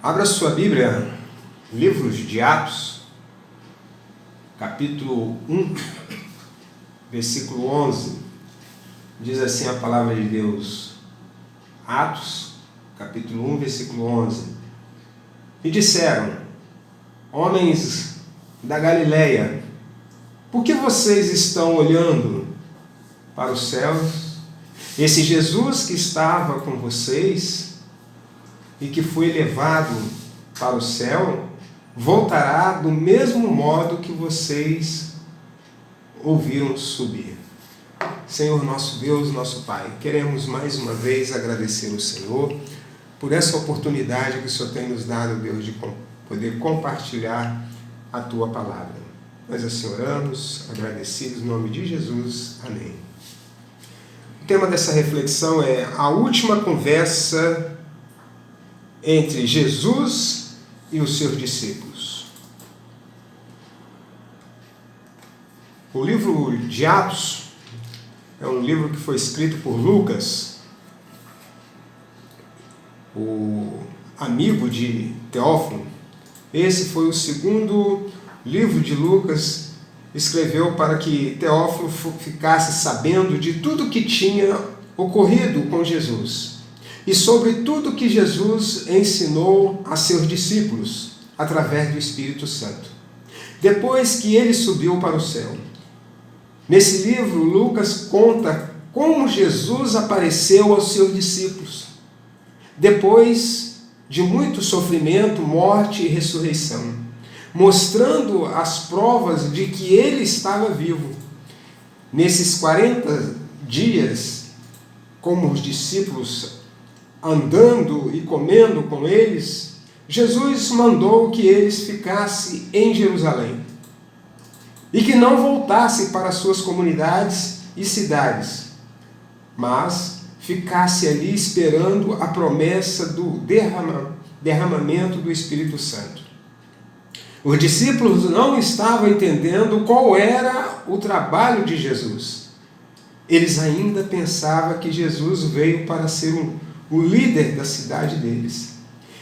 Abra sua Bíblia, livros de Atos, capítulo 1, versículo 11. Diz assim a palavra de Deus. Atos, capítulo 1, versículo 11. E disseram: homens da Galileia, por que vocês estão olhando para os céus? Esse Jesus que estava com vocês e que foi levado para o céu, voltará do mesmo modo que vocês ouviram subir. Senhor nosso Deus, nosso Pai, queremos mais uma vez agradecer ao Senhor por essa oportunidade que o Senhor tem nos dado, Deus, de poder compartilhar a Tua Palavra. Nós assim oramos, agradecidos, em nome de Jesus. Amém. O tema dessa reflexão é a última conversa entre Jesus e os seus discípulos. O livro de Atos é um livro que foi escrito por Lucas, o amigo de Teófilo. Esse foi o segundo livro de Lucas, escreveu para que Teófilo ficasse sabendo de tudo que tinha ocorrido com Jesus e sobre tudo que Jesus ensinou a seus discípulos através do Espírito Santo, depois que ele subiu para o céu. Nesse livro, Lucas conta como Jesus apareceu aos seus discípulos, depois de muito sofrimento, morte e ressurreição, mostrando as provas de que ele estava vivo. Nesses 40 dias, como os discípulos andando e comendo com eles, Jesus mandou que eles ficassem em Jerusalém e que não voltassem para suas comunidades e cidades, mas ficasse ali esperando a promessa do derramamento do Espírito Santo. Os discípulos não estavam entendendo qual era o trabalho de Jesus. Eles ainda pensavam que Jesus veio para ser o líder da cidade deles.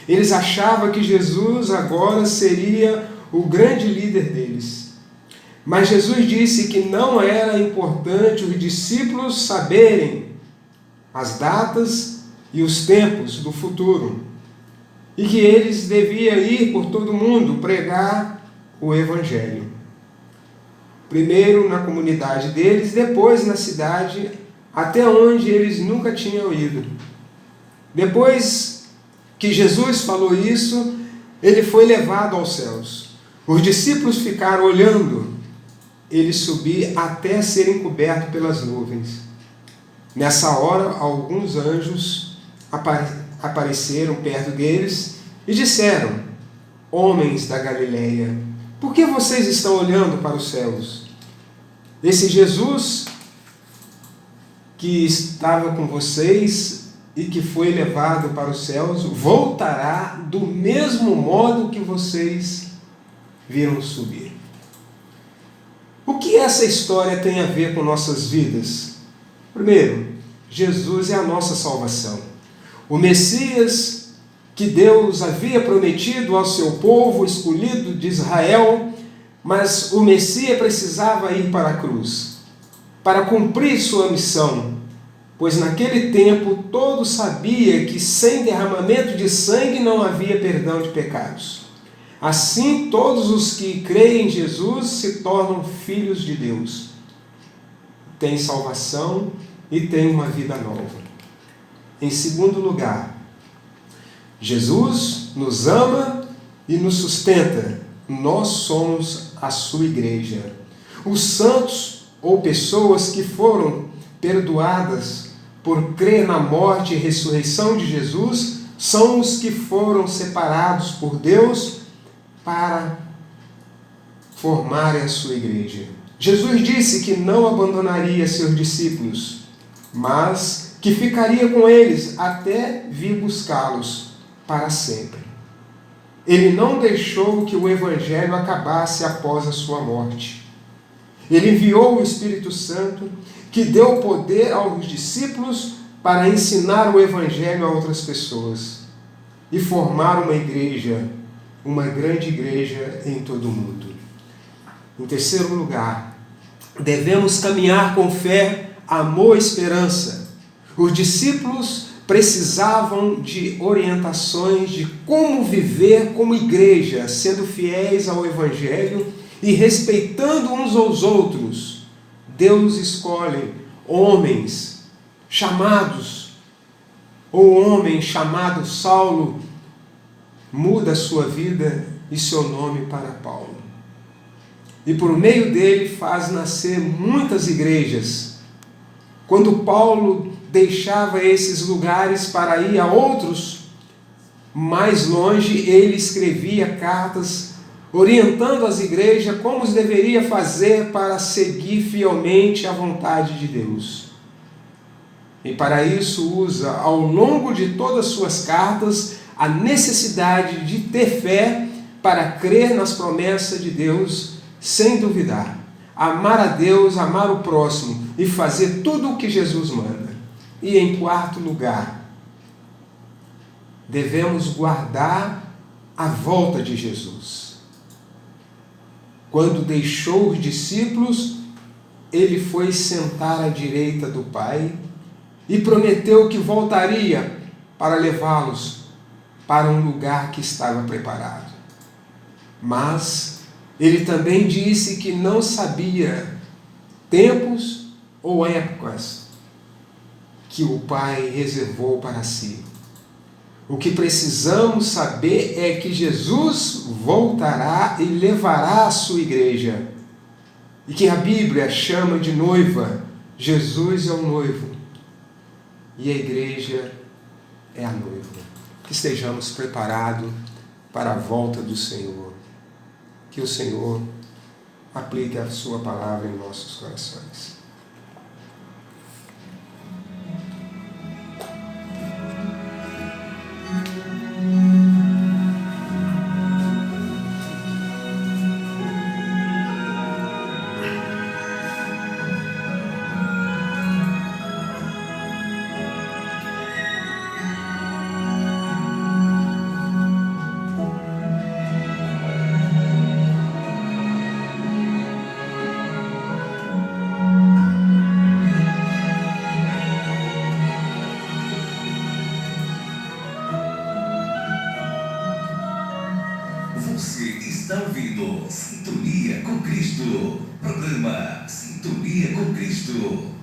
Eles achavam que Jesus agora seria o grande líder deles. Mas Jesus disse que não era importante os discípulos saberem as datas e os tempos do futuro, e que eles deviam ir por todo mundo pregar o Evangelho. Primeiro na comunidade deles, depois na cidade, até onde eles nunca tinham ido. Depois que Jesus falou isso, ele foi levado aos céus. Os discípulos ficaram olhando ele subir até serem cobertos pelas nuvens. Nessa hora, alguns anjos apareceram perto deles e disseram: homens da Galileia, por que vocês estão olhando para os céus? Esse Jesus que estava com vocês e que foi levado para os céus voltará do mesmo modo que vocês viram subir. O que essa história tem a ver com nossas vidas? Primeiro, Jesus é a nossa salvação. O Messias que Deus havia prometido ao seu povo escolhido de Israel, mas o Messias precisava ir para a cruz para cumprir sua missão, pois naquele tempo todos sabiam que sem derramamento de sangue não havia perdão de pecados. Assim, todos os que creem em Jesus se tornam filhos de Deus, têm salvação e têm uma vida nova. Em segundo lugar, Jesus nos ama e nos sustenta. Nós somos a sua igreja. Os santos ou pessoas que foram perdoadas por crer na morte e ressurreição de Jesus são os que foram separados por Deus para formarem a sua igreja. Jesus disse que não abandonaria seus discípulos, mas que ficaria com eles até vir buscá-los para sempre. Ele não deixou que o Evangelho acabasse após a sua morte. Ele enviou o Espírito Santo, que deu poder aos discípulos para ensinar o Evangelho a outras pessoas. e formar uma grande igreja em todo o mundo. Em terceiro lugar, devemos caminhar com fé, amor e esperança. Os discípulos precisavam de orientações de como viver como igreja, sendo fiéis ao Evangelho e respeitando uns aos outros. Deus escolhe homens chamados, ou homem chamado Saulo muda sua vida e seu nome para Paulo. E por meio dele faz nascer muitas igrejas. Quando Paulo deixava esses lugares para ir a outros mais longe, ele escrevia cartas orientando as igrejas como os deveria fazer para seguir fielmente a vontade de Deus. E para isso usa ao longo de todas as suas cartas a necessidade de ter fé para crer nas promessas de Deus sem duvidar, amar a Deus, amar o próximo e fazer tudo o que Jesus manda. E em quarto lugar, devemos guardar a volta de Jesus. Quando deixou os discípulos, ele foi sentar à direita do Pai e prometeu que voltaria para levá-los para um lugar que estava preparado. Mas ele também disse que não sabia tempos ou épocas que o Pai reservou para si. O que precisamos saber é que Jesus voltará e levará a sua igreja. E que a Bíblia chama de noiva. Jesus é o noivo. E a igreja é a noiva. Que estejamos preparados para a volta do Senhor. Que o Senhor aplique a sua palavra em nossos corações. Você está ouvindo Sintonia com Cristo. Programa Sintonia com Cristo.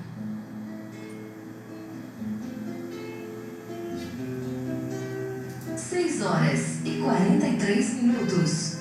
Seis horas e 43 minutos.